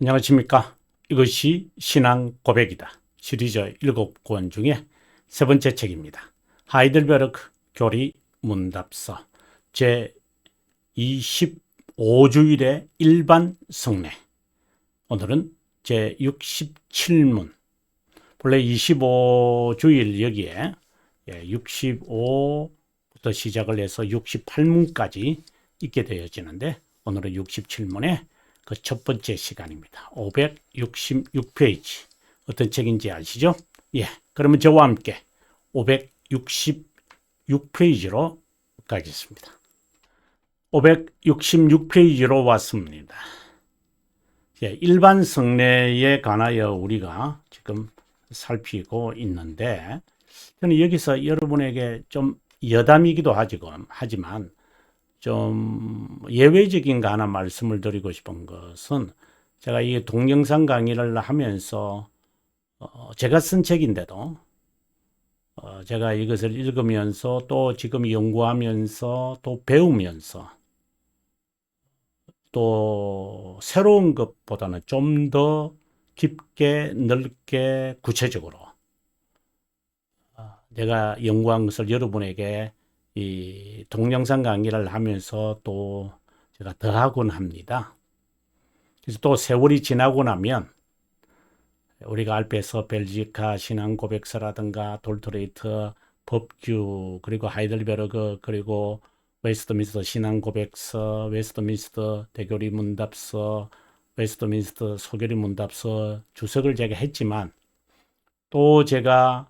안녕하십니까. 이것이 신앙 고백이다. 시리즈 7권 중에 세 번째 책입니다. 하이델베르크 교리 문답서 제 25주일의 일반 성례. 오늘은 제 67문. 본래 25주일 여기에 65부터 시작을 해서 68문까지 있게 되어지는데 오늘은 67문에 그 첫 번째 시간입니다. 566페이지. 어떤 책인지 아시죠? 예. 그러면 저와 함께 566페이지로 가겠습니다. 566페이지로 왔습니다. 예, 일반 성례에 관하여 우리가 지금 살피고 있는데, 저는 여기서 여러분에게 좀 여담이기도 하지만 좀 예외적인 거 하나 말씀을 드리고 싶은 것은, 제가 이 동영상 강의를 하면서 제가 쓴 책인데도 제가 이것을 읽으면서 또 지금 연구하면서 또 배우면서 또 새로운 것보다는 좀 더 깊게 넓게 구체적으로 내가 연구한 것을 여러분에게 이 동영상 강의를 하면서 또 제가 더하곤 합니다. 그래서 또 세월이 지나고 나면 우리가 알페서 벨지카 신앙 고백서라든가 돌트레이트 법규, 그리고 하이델베르그, 그리고 웨스트민스터 신앙 고백서, 웨스트민스터 대교리 문답서, 웨스트민스터 소교리 문답서 주석을 제가 했지만, 또 제가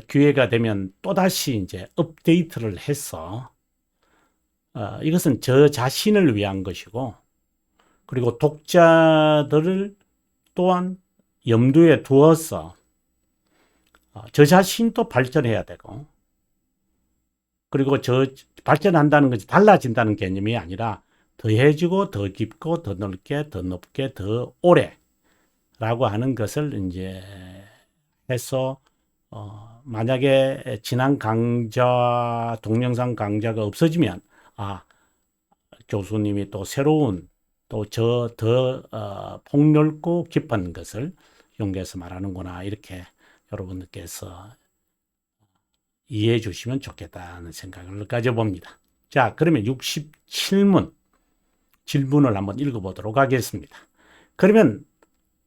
기회가 되면 또다시 이제 업데이트를 해서 이것은 저 자신을 위한 것이고, 그리고 독자들을 또한 염두에 두어서 저 자신도 발전해야 되고, 그리고 저 발전한다는 것이 달라진다는 개념이 아니라 더해지고 더 깊고 더 넓게 더 높게 더 오래라고 하는 것을 이제 해서 만약에 지난 강좌 동영상 강좌가 없어지면 교수님이 또 새로운 또 저 더 폭넓고 깊은 것을 연구해서 말하는구나, 이렇게 여러분들께서 이해해 주시면 좋겠다는 생각을 가져봅니다. 자, 그러면 67문 질문을 한번 읽어보도록 하겠습니다. 그러면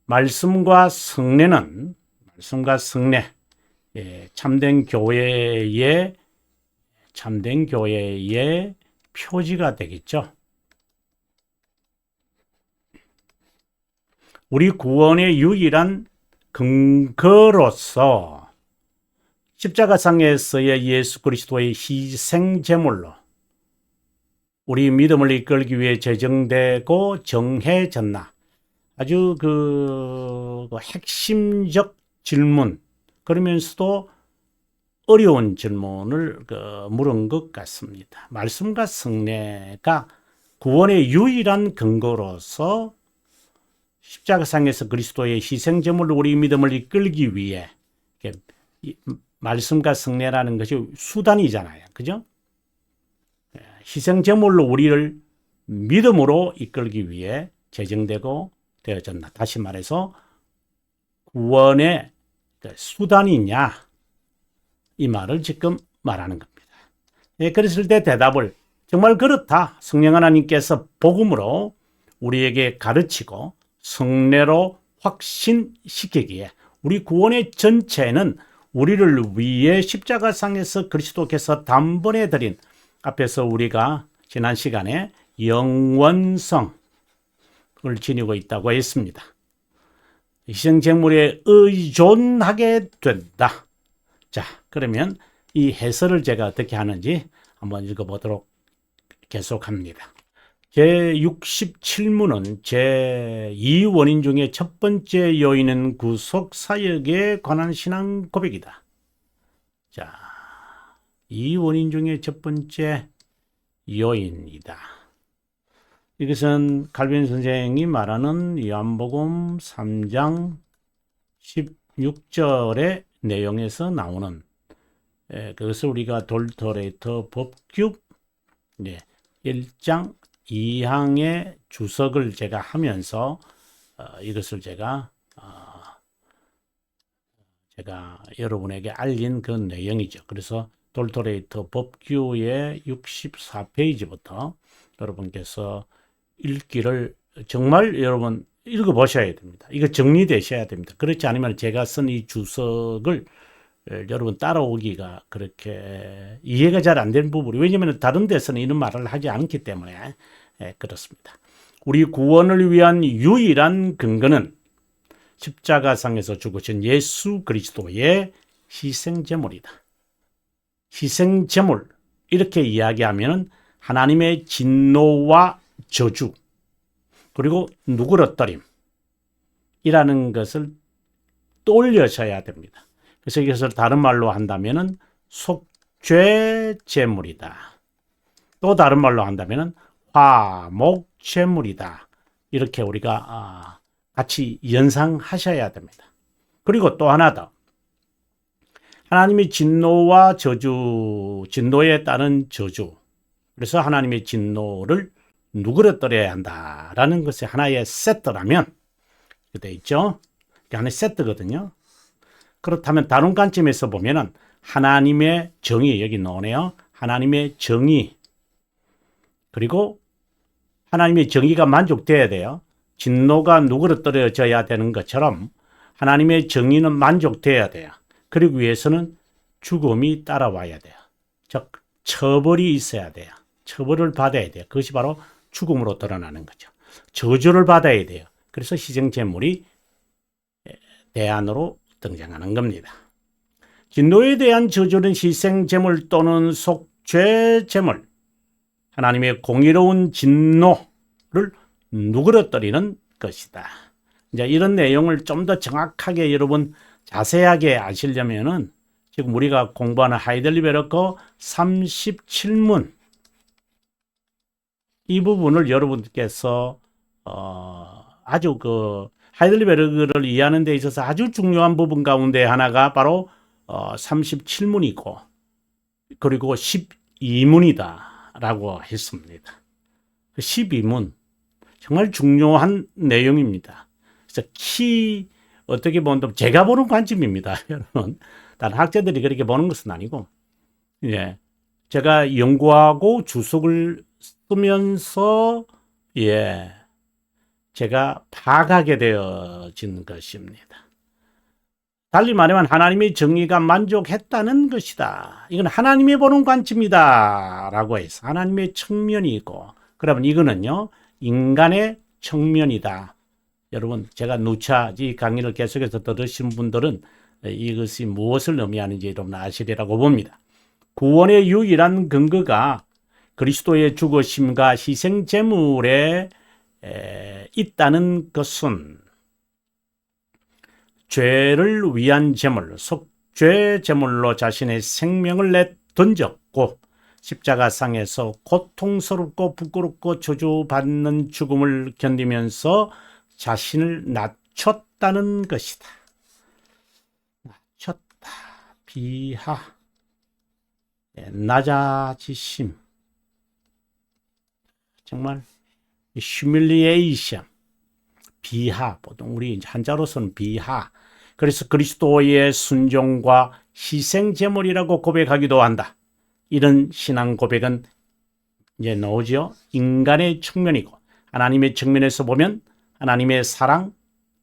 말씀과 성례, 참된 교회의 표지가 되겠죠. 우리 구원의 유일한 근거로서 십자가상에서의 예수 그리스도의 희생 제물로 우리 믿음을 이끌기 위해 제정되고 정해졌나. 아주 그 핵심적 질문, 그러면서도 어려운 질문을 물은 것 같습니다. 말씀과 성례가 구원의 유일한 근거로서 십자가상에서 그리스도의 희생 제물로 우리 믿음을 이끌기 위해, 말씀과 성례라는 것이 수단이잖아요. 그죠? 희생 제물로 우리를 믿음으로 이끌기 위해 제정되고 되어졌나. 다시 말해서 구원의 수단이냐, 이 말을 지금 말하는 겁니다. 그랬을 때 대답을, 정말 그렇다. 성령 하나님께서 복음으로 우리에게 가르치고 성례로 확신시키기에 우리 구원의 전체는 우리를 위해 십자가상에서 그리스도께서 단번에 드린, 앞에서 우리가 지난 시간에 영원성을 지니고 있다고 했습니다. 희생제물에 의존하게 된다. 자, 그러면 이 해설을 제가 어떻게 하는지 한번 읽어보도록 계속합니다. 제67문은 제2원인 중에 첫 번째 요인은 구속사역에 관한 신앙 고백이다. 자, 2원인 중에 첫 번째 요인이다. 이것은 칼빈 선생이 말하는 요한복음 3장 16절의 내용에서 나오는, 그것을 우리가 돌터레이터 법규 1장 2항의 주석을 제가 하면서 이것을 제가 여러분에게 알린 그 내용이죠. 그래서 돌토레이터 법규의 64페이지부터 여러분께서 읽기를 정말 여러분 읽어보셔야 됩니다. 이거 정리되셔야 됩니다. 그렇지 않으면 제가 쓴 이 주석을 여러분 따라오기가 그렇게 이해가 잘 안 되는 부분이, 왜냐하면 다른 데서는 이런 말을 하지 않기 때문에 그렇습니다. 우리 구원을 위한 유일한 근거는 십자가상에서 죽으신 예수 그리스도의 희생제물이다. 희생제물, 이렇게 이야기하면 하나님의 진노와 저주 그리고 누그러뜨림이라는 것을 떠올려셔야 됩니다. 그래서 이것을 다른 말로 한다면 속죄제물이다. 또 다른 말로 한다면 화목제물이다. 이렇게 우리가 같이 연상하셔야 됩니다. 그리고 또 하나 더. 하나님의 진노와 저주, 진노에 따른 저주. 그래서 하나님의 진노를 누그러뜨려야 한다라는 것이 하나의 세트라면, 되어 있죠? 하나의 세트거든요. 그렇다면 다른 관점에서 보면은 하나님의 정의, 여기 나오네요. 하나님의 정의. 그리고 하나님의 정의가 만족돼야 돼요. 진노가 누그러뜨려져야 되는 것처럼 하나님의 정의는 만족돼야 돼요. 그러기 위해서는 죽음이 따라와야 돼요. 즉 처벌이 있어야 돼요. 처벌을 받아야 돼요. 그것이 바로 죽음으로 드러나는 거죠. 저주를 받아야 돼요. 그래서 희생제물이 대안으로 등장하는 겁니다. 진노에 대한 저주는 희생제물 또는 속죄제물, 하나님의 공의로운 진노를 누그러뜨리는 것이다. 이제 이런 내용을 좀 더 정확하게 여러분 자세하게 아시려면은 지금 우리가 공부하는 하이델베르크 37문 이 부분을 여러분께서 아주 하이델베르크를 이해하는 데 있어서 아주 중요한 부분 가운데 하나가 바로 37문이고 그리고 12문이다라고 했습니다. 12문 정말 중요한 내용입니다. 그래서 어떻게 보면 제가 보는 관점입니다. 여러분, 다른 학자들이 그렇게 보는 것은 아니고, 예, 제가 연구하고 주석을 쓰면서 제가 파악하게 되어진 것입니다. 달리 말하면 하나님의 정의가 만족했다는 것이다. 이건 하나님이 보는 관점이다 라고 해서 하나님의 측면이 있고, 그러면 이거는요 인간의 측면이다. 여러분, 제가 누차 이 강의를 계속해서 들으신 분들은 이것이 무엇을 의미하는지 여러분 아시리라고 봅니다. 구원의 유일한 근거가 그리스도의 죽으심과 희생제물에 있다는 것은 죄를 위한 제물, 속죄제물로 자신의 생명을 내던졌고 십자가상에서 고통스럽고 부끄럽고 저주받는 죽음을 견디면서 자신을 낮췄다는 것이다. 낮췄다. 비하. 낮아지심. 정말 humiliation. 비하. 보통 우리 한자로서는 비하. 그래서 그리스도의 순종과 희생제물이라고 고백하기도 한다. 이런 신앙 고백은 이제 나오죠. 인간의 측면이고 하나님의 측면에서 보면 하나님의 사랑,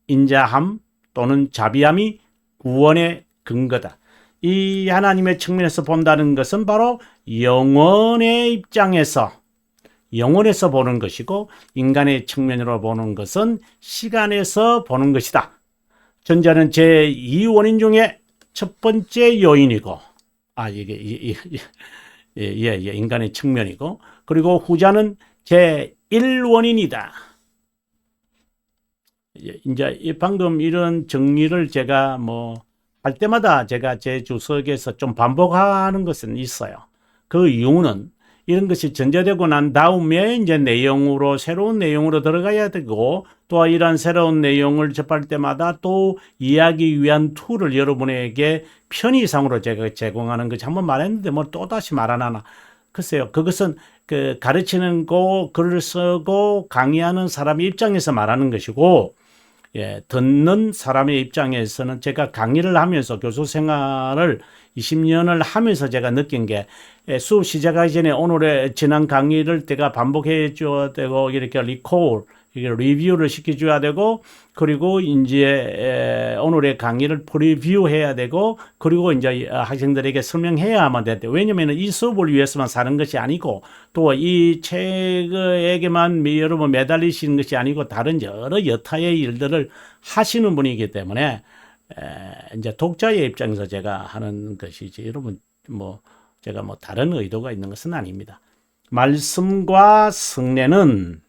인자함 또는 자비함이 구원의 근거다. 이 하나님의 측면에서 본다는 것은 바로 영원의 입장에서 영원에서 보는 것이고 인간의 측면으로 보는 것은 시간에서 보는 것이다. 전자는 제2원인 중에 첫 번째 요인이고 인간의 측면이고 그리고 후자는 제1원인이다. 이제 방금 이런 정리를 제가 할 때마다 제가 제 주석에서 좀 반복하는 것은 있어요. 그 이유는 이런 것이 전제되고 난 다음에 이제 새로운 내용으로 들어가야 되고 또 이런 새로운 내용을 접할 때마다 또 이해하기 위한 툴을 여러분에게 편의상으로 제가 제공하는 것이 한번 말했는데 또다시 말 안 하나. 글쎄요. 그것은 가르치는 거, 글을 쓰고 강의하는 사람 입장에서 말하는 것이고 예, 듣는 사람의 입장에서는 제가 강의를 하면서 교수 생활을 20년을 하면서 제가 느낀 게 수업 시작하기 전에 오늘의 지난 강의를 내가 반복해 줘야 되고 이렇게 이게 리뷰를 시켜줘야 되고 그리고 이제 오늘의 강의를 프리뷰해야 되고 그리고 이제 학생들에게 설명해야만 되는데 왜냐면은 이 수업을 위해서만 사는 것이 아니고 또 이 책에게만 여러분 매달리시는 것이 아니고 다른 여러 여타의 일들을 하시는 분이기 때문에 이제 독자의 입장에서 제가 하는 것이지 여러분 뭐 제가 뭐 다른 의도가 있는 것은 아닙니다. 말씀과 성례는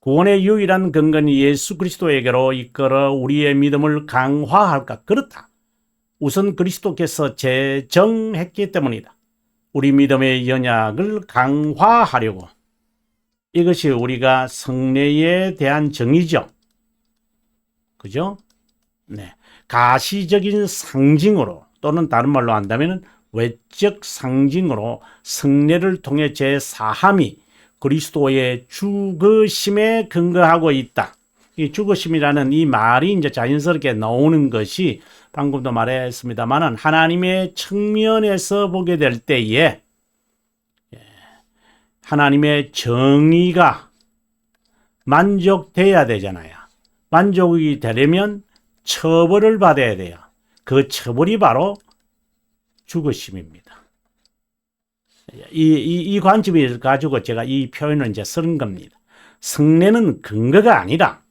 구원의 유일한 근간이 예수 그리스도에게로 이끌어 우리의 믿음을 강화할까? 그렇다. 우선 그리스도께서 제정했기 때문이다. 우리 믿음의 연약을 강화하려고. 이것이 우리가 성례에 대한 정의죠. 그죠? 네. 가시적인 상징으로 또는 다른 말로 한다면 외적 상징으로 성례를 통해 제4함이 그리스도의 죽으심에 근거하고 있다. 이 죽으심이라는 이 말이 이제 자연스럽게 나오는 것이 방금도 말했습니다만은 하나님의 측면에서 보게 될 때에 하나님의 정의가 만족돼야 되잖아요. 만족이 되려면 처벌을 받아야 돼요. 그 처벌이 바로 죽으심입니다. 이 관점을 가지고 제가 이 표현을 이제 쓰는 겁니다. 성례는 근거가 아니라,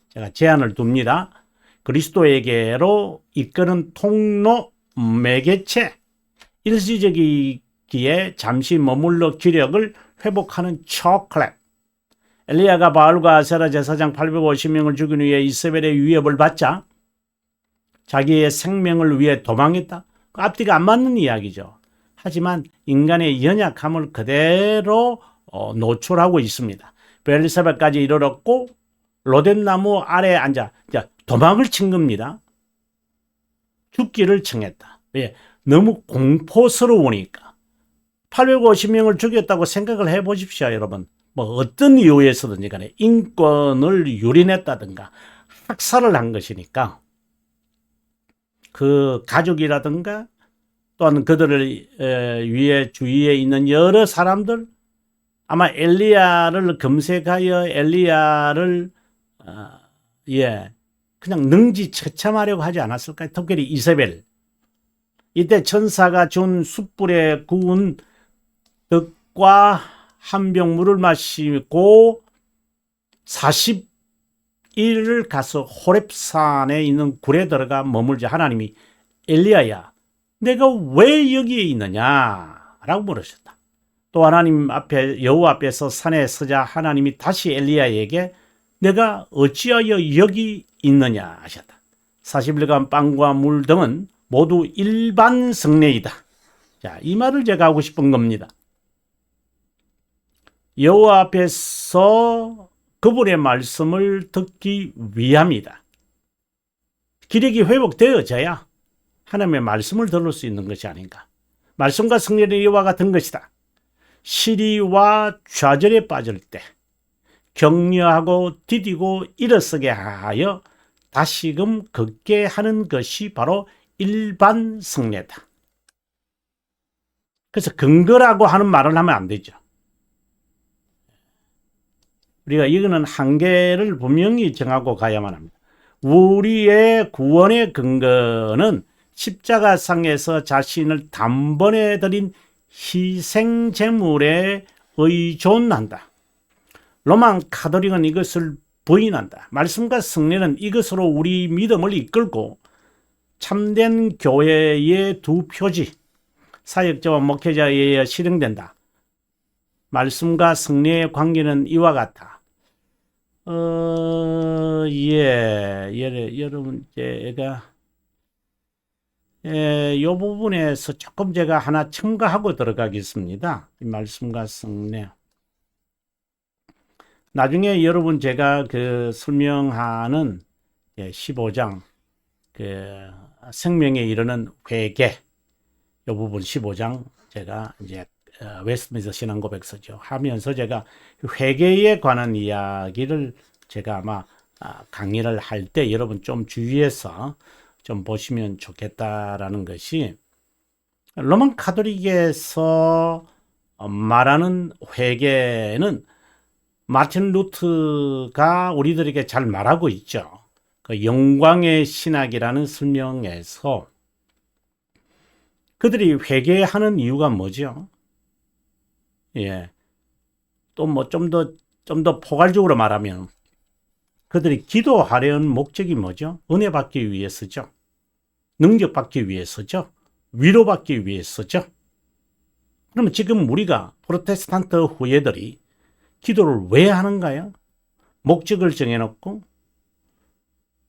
제가 제안을 둡니다. 그리스도에게로 이끄는 통로, 매개체, 일시적이기에 잠시 머물러 기력을 회복하는 초콜릿. 엘리야가 바알과 아세라 제사장 850명을 죽인 후에 이세벨의 위협을 받자 자기의 생명을 위해 도망했다. 앞뒤가 안 맞는 이야기죠. 하지만 인간의 연약함을 그대로 노출하고 있습니다. 베르사바까지 이르렀고 로뎀나무 아래에 앉아 도망을 친 겁니다. 죽기를 청했다. 왜? 너무 공포스러우니까. 850명을 죽였다고 생각을 해보십시오, 여러분. 뭐 어떤 이유에서든지 간에 인권을 유린했다든가 학살을 한 것이니까 그 가족이라든가 또한 그들을 위해 주위에 있는 여러 사람들 아마 엘리야를 검색하여 엘리야를 그냥 능지처참하려고 하지 않았을까요? 특별히 이세벨. 이때 천사가 준 숯불에 구운 떡과 한 병 물을 마시고 40일을 가서 호렙산에 있는 굴에 들어가 머물자 하나님이 엘리야야 내가 왜 여기에 있느냐라고 물으셨다. 또 하나님 앞에 여호와 앞에서 산에 서자 하나님이 다시 엘리야에게 내가 어찌하여 여기 있느냐 하셨다. 40일간 빵과 물 등은 모두 일반 성례이다. 자, 이 말을 제가 하고 싶은 겁니다. 여호와 앞에서 그분의 말씀을 듣기 위함이다. 기력이 회복되어져야 하나님의 말씀을 들을 수 있는 것이 아닌가. 말씀과 성례는 이와 같은 것이다. 시리와 좌절에 빠질 때 격려하고 디디고 일어서게 하여 다시금 걷게 하는 것이 바로 일반 성례다. 그래서 근거라고 하는 말을 하면 안 되죠. 우리가 이거는 한계를 분명히 정하고 가야만 합니다. 우리의 구원의 근거는 십자가상에서 자신을 단번에 드린 희생제물에 의존한다. 로만 카톨릭은 이것을 부인한다. 말씀과 성례는 이것으로 우리 믿음을 이끌고 참된 교회의 두 표지, 사역자와 목회자에 의해 실행된다. 말씀과 성례의 관계는 이와 같다. 여러분, 제가, 이 부분에서 조금 제가 하나 첨가하고 들어가겠습니다. 이 말씀과 성례. 나중에 여러분 제가 그 설명하는 15장, 그 생명에 이르는 회개, 이 부분 15장 제가 이제 웨스트민스터 신앙고백서죠. 하면서 제가 회개에 관한 이야기를 제가 아마 강의를 할 때 여러분 좀 주의해서 좀 보시면 좋겠다라는 것이, 로만 카톨릭에서 말하는 회개는 마틴 루트가 우리들에게 잘 말하고 있죠. 그 영광의 신학이라는 설명에서 그들이 회개하는 이유가 뭐죠? 예. 또 뭐 좀 더 포괄적으로 말하면 그들이 기도하려는 목적이 뭐죠? 은혜 받기 위해서죠. 능력 받기 위해서죠. 위로받기 위해서죠. 그러면 지금 우리가 프로테스탄트 후예들이 기도를 왜 하는가요? 목적을 정해놓고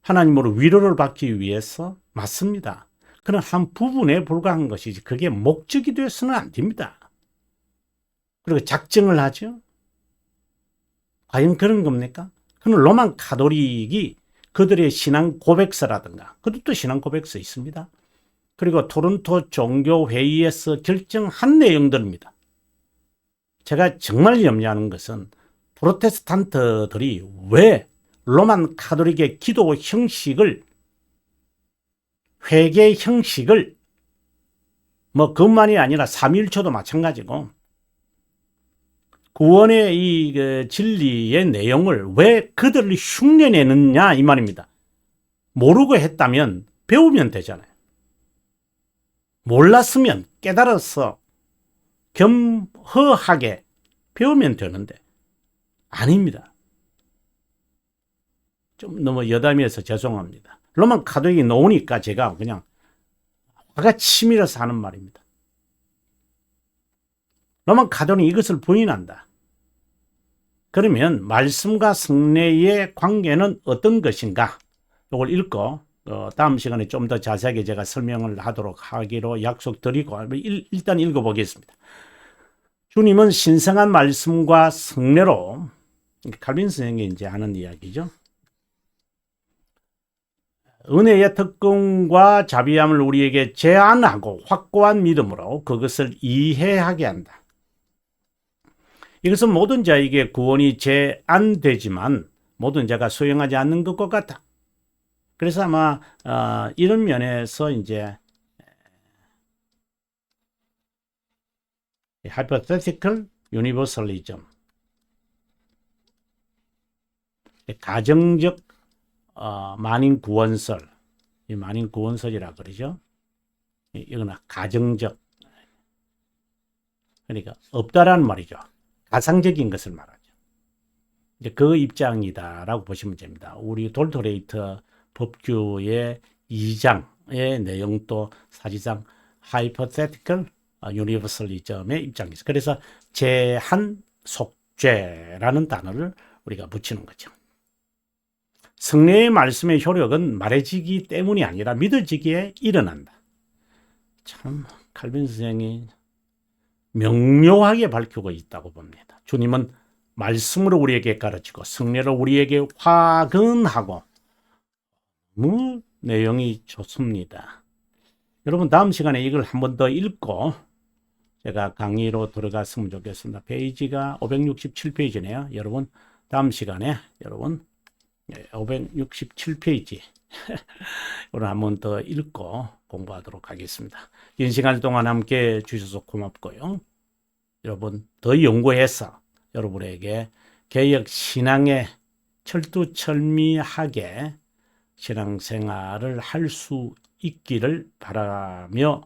하나님으로 위로를 받기 위해서. 맞습니다. 그런 한 부분에 불과한 것이지 그게 목적이 되어서는 안 됩니다. 그리고 작정을 하죠. 과연 그런 겁니까? 그는 로만 카톨릭이 그들의 신앙 고백서라든가, 그것도 신앙 고백서 있습니다. 그리고 토론토 종교회의에서 결정한 내용들입니다. 제가 정말 염려하는 것은 프로테스탄트들이 왜 로만 카톨릭의 기도 형식을, 회개 형식을, 뭐 그것만이 아니라 삼위일초도 마찬가지고 구원의 이 진리의 내용을 왜 그들을 흉내내느냐 이 말입니다. 모르고 했다면 배우면 되잖아요. 몰랐으면 깨달아서 겸허하게 배우면 되는데 아닙니다. 좀 너무 여담이어서 죄송합니다. 로만 카톨릭이 나오니까 제가 그냥 화가 치밀어서 하는 말입니다. 로만 카톨릭이 이것을 부인한다. 그러면 말씀과 성례의 관계는 어떤 것인가? 이걸 읽고 다음 시간에 좀 더 자세하게 제가 설명을 하도록 하기로 약속드리고 일단 읽어보겠습니다. 주님은 신성한 말씀과 성례로, 칼빈 선생이 이제 하는 이야기죠. 은혜의 특권과 자비함을 우리에게 제안하고 확고한 믿음으로 그것을 이해하게 한다. 이것은 모든 자에게 구원이 제안되지만 모든 자가 수용하지 않는 것과 같다. 그래서 아마 이런 면에서 이제 hypothetical universalism, 가정적 만인 구원설, 이 만인 구원설이라 그러죠. 이거는 가정적, 그러니까 없다라는 말이죠. 가상적인 것을 말하죠. 이제 그 입장이다라고 보시면 됩니다. 우리 돌토레이터 법규의 2장의 내용도 사실상 hypothetical universalism의 입장이죠. 그래서 제한 속죄라는 단어를 우리가 붙이는 거죠. 성례의 말씀의 효력은 말해지기 때문이 아니라 믿어지기에 일어난다. 참 칼빈 선생이 명료하게 밝히고 있다고 봅니다. 주님은 말씀으로 우리에게 가르치고 성례로 우리에게 화근하고 내용이 좋습니다. 여러분 다음 시간에 이걸 한 번 더 읽고 제가 강의로 들어갔으면 좋겠습니다. 페이지가 567페이지네요. 여러분 다음 시간에 여러분 567페이지 오늘 한 번 더 읽고 공부하도록 하겠습니다. 긴 시간 동안 함께 주셔서 고맙고요. 여러분 더 연구해서 여러분에게 개혁 신앙에 철두철미하게 신앙생활을 할 수 있기를 바라며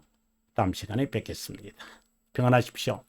다음 시간에 뵙겠습니다. 평안하십시오.